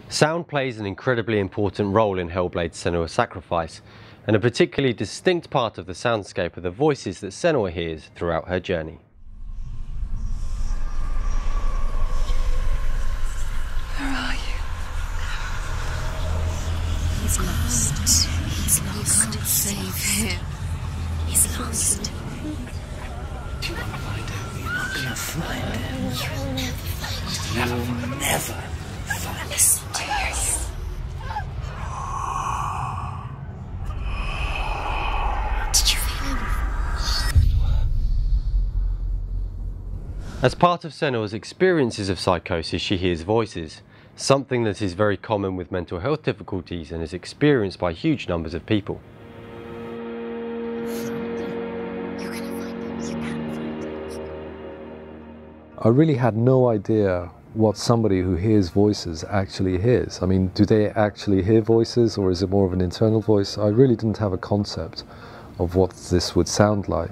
Sound plays an incredibly important role in Hellblade's Senua's sacrifice, and a particularly distinct part of the soundscape are the voices that Senua hears throughout her journey. Where are you? He's lost. He's lost. You can't save him. He's lost. Do you want to find him? You're not going to find him. You'll never find him. You'll never find him. Listen to you. Did you feel him? As part of Senua's experiences of psychosis, she hears voices, something that is very common with mental health difficulties and is experienced by huge numbers of people. You're going to find him. You can find him. I really had no idea what somebody who hears voices actually hears. I mean, do they actually hear voices, or is it more of an internal voice? I really didn't have a concept of what this would sound like.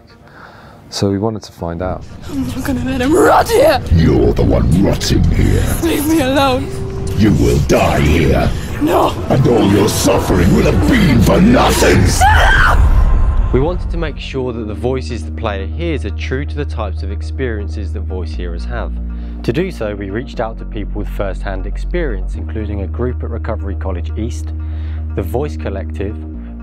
So we wanted to find out. I'm not going to let him rot here. You're the one rotting here. Leave me alone. You will die here. No. And all your suffering will have been for nothing. We wanted to make sure that the voices the player hears are true to the types of experiences that voice hearers have. To do so, we reached out to people with first-hand experience, including a group at Recovery College East, the Voice Collective,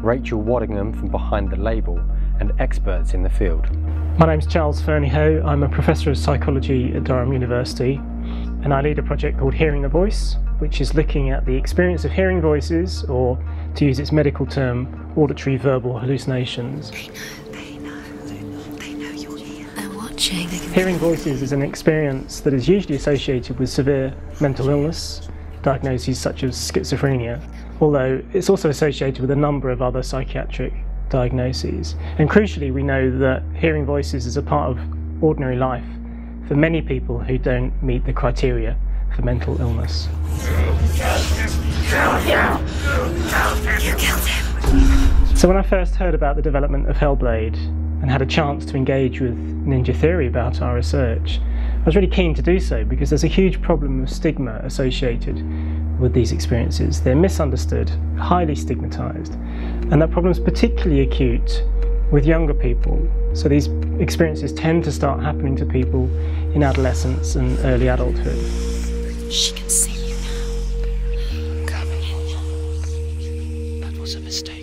Rachel Waddingham from Behind the Label, and experts in the field. My name's Charles Fernyhough. I'm a professor of psychology at Durham University, and I lead a project called Hearing the Voice, which is looking at the experience of hearing voices, or to use its medical term, auditory verbal hallucinations. They know you're here. They're watching. Hearing voices is an experience that is usually associated with severe mental illness, diagnoses such as schizophrenia, although it's also associated with a number of other psychiatric diagnoses. And crucially, we know that hearing voices is a part of ordinary life for many people who don't meet the criteria for mental illness. You killed him. So when I first heard about the development of Hellblade and had a chance to engage with Ninja Theory about our research, I was really keen to do so because there's a huge problem of stigma associated with these experiences. They're misunderstood, highly stigmatized, and that problem is particularly acute with younger people. So these experiences tend to start happening to people in adolescence and early adulthood. She can see you now. Come in. That was a mistake.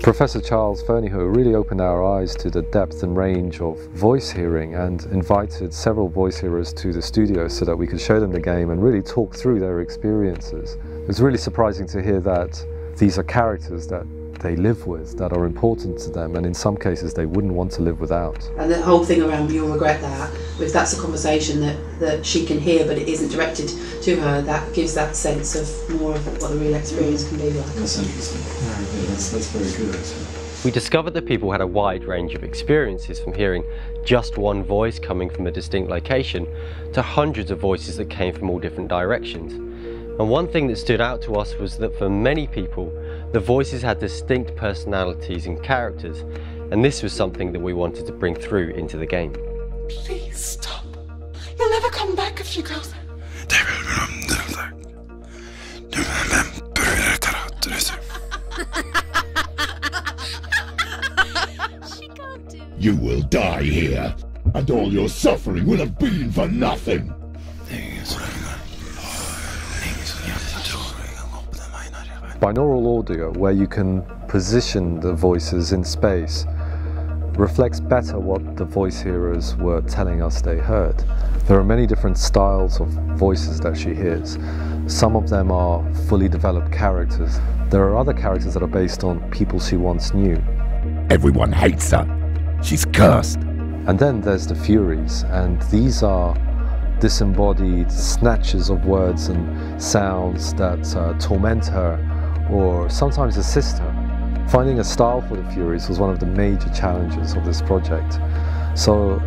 Professor Charles Fernyhough really opened our eyes to the depth and range of voice hearing and invited several voice hearers to the studio so that we could show them the game and really talk through their experiences. It was really surprising to hear that these are characters that they live with, that are important to them, and in some cases they wouldn't want to live without. And the whole thing around you'll regret that, if that's a conversation that she can hear but it isn't directed to her, that gives that sense of more of what the real experience can be like. That's interesting. Yeah, that's very good actually. We discovered that people had a wide range of experiences, from hearing just one voice coming from a distinct location to hundreds of voices that came from all different directions. And one thing that stood out to us was that for many people, the voices had distinct personalities and characters, and this was something that we wanted to bring through into the game. Please stop. You'll never come back if you go there. She can't do it. You will die here. And all your suffering will have been for nothing. Binaural audio, where you can position the voices in space, reflects better what the voice hearers were telling us they heard. There are many different styles of voices that she hears. Some of them are fully developed characters. There are other characters that are based on people she once knew. Everyone hates her. She's cursed. And then there's the Furies, and these are disembodied snatches of words and sounds that torment her or sometimes assist her. Finding a style for the Furies was one of the major challenges of this project. So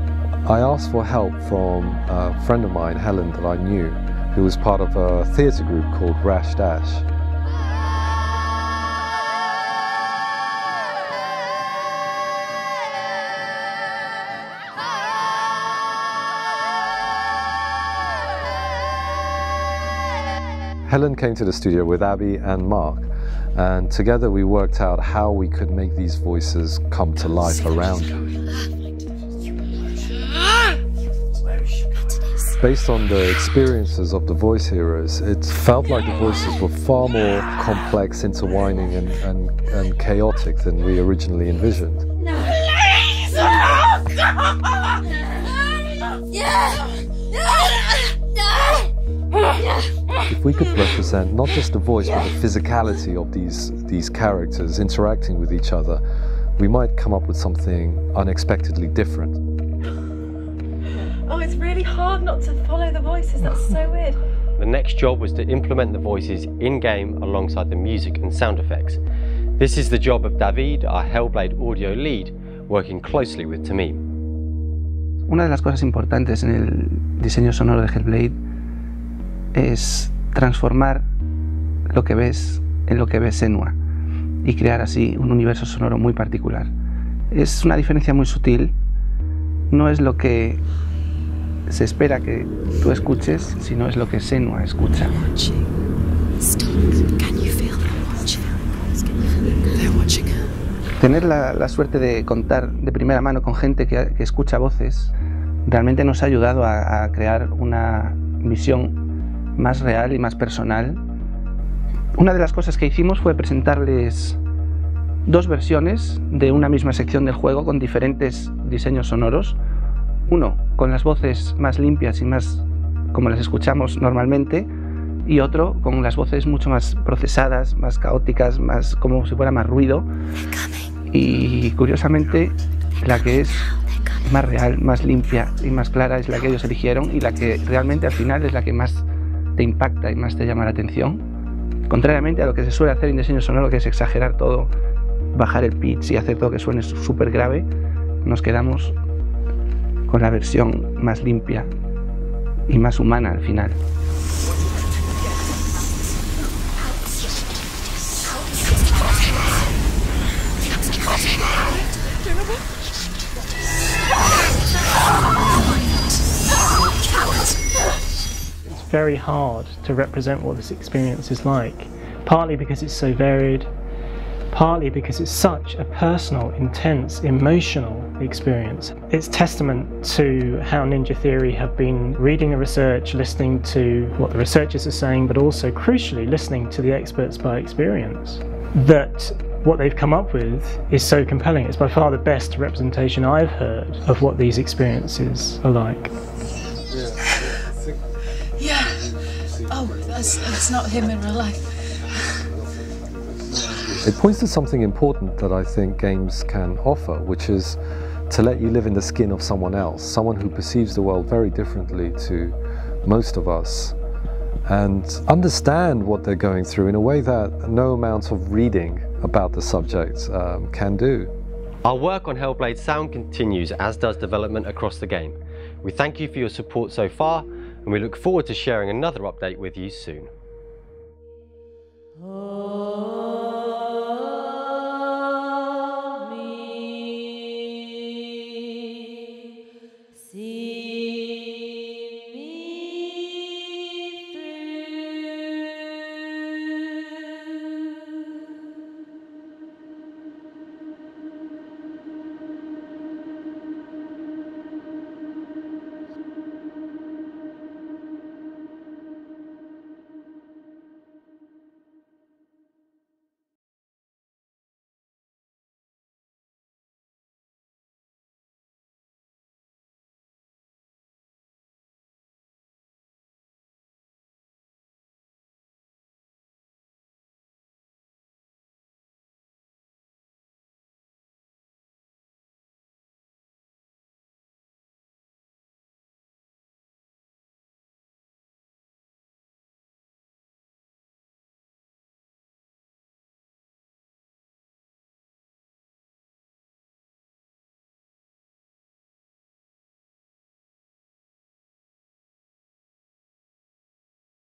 I asked for help from a friend of mine, Helen, that I knew, who was part of a theatre group called Rash Dash. Helen came to the studio with Abby and Mark, and together we worked out how we could make these voices come to life around you. Based on the experiences of the voice heroes, it felt like the voices were far more complex, intertwining and chaotic than we originally envisioned. If we could represent not just the voice but the physicality of these characters interacting with each other, we might come up with something unexpectedly different. Oh, it's really hard not to follow the voices, that's so weird. The next job was to implement the voices in-game alongside the music and sound effects. This is the job of David, our Hellblade audio lead, working closely with Tamim. Una de las cosas importantes en el diseño sonoro de Hellblade es transformar lo que ves en lo que ve Senua y crear así un universo sonoro muy particular. Es una diferencia muy sutil, no es lo que se espera que tú escuches, sino es lo que Senua escucha. Tener la suerte de contar de primera mano con gente que escucha voces realmente nos ha ayudado a crear una visión más real y más personal. Una de las cosas que hicimos fue presentarles dos versiones de una misma sección del juego con diferentes diseños sonoros. Uno con las voces más limpias y más como las escuchamos normalmente, y otro con las voces mucho más procesadas, más caóticas, más como si fuera más ruido. Y curiosamente la que es más real, más limpia y más clara es la que ellos eligieron, y la que realmente al final es la que más te impacta y más te llama la atención. Contrariamente a lo que se suele hacer en diseño sonoro, que es exagerar todo, bajar el pitch y hacer todo que suene súper grave, nos quedamos con la versión más limpia y más humana al final. It's very hard to represent what this experience is like, partly because it's so varied, partly because it's such a personal, intense, emotional experience. It's testament to how Ninja Theory have been reading the research, listening to what the researchers are saying, but also crucially listening to the experts by experience, that what they've come up with is so compelling. It's by far the best representation I've heard of what these experiences are like. Yeah. Oh, that's not him in real life. It points to something important that I think games can offer, which is to let you live in the skin of someone else, someone who perceives the world very differently to most of us, and understand what they're going through in a way that no amount of reading about the subject can do. Our work on Hellblade sound continues, as does development across the game. We thank you for your support so far, and we look forward to sharing another update with you soon.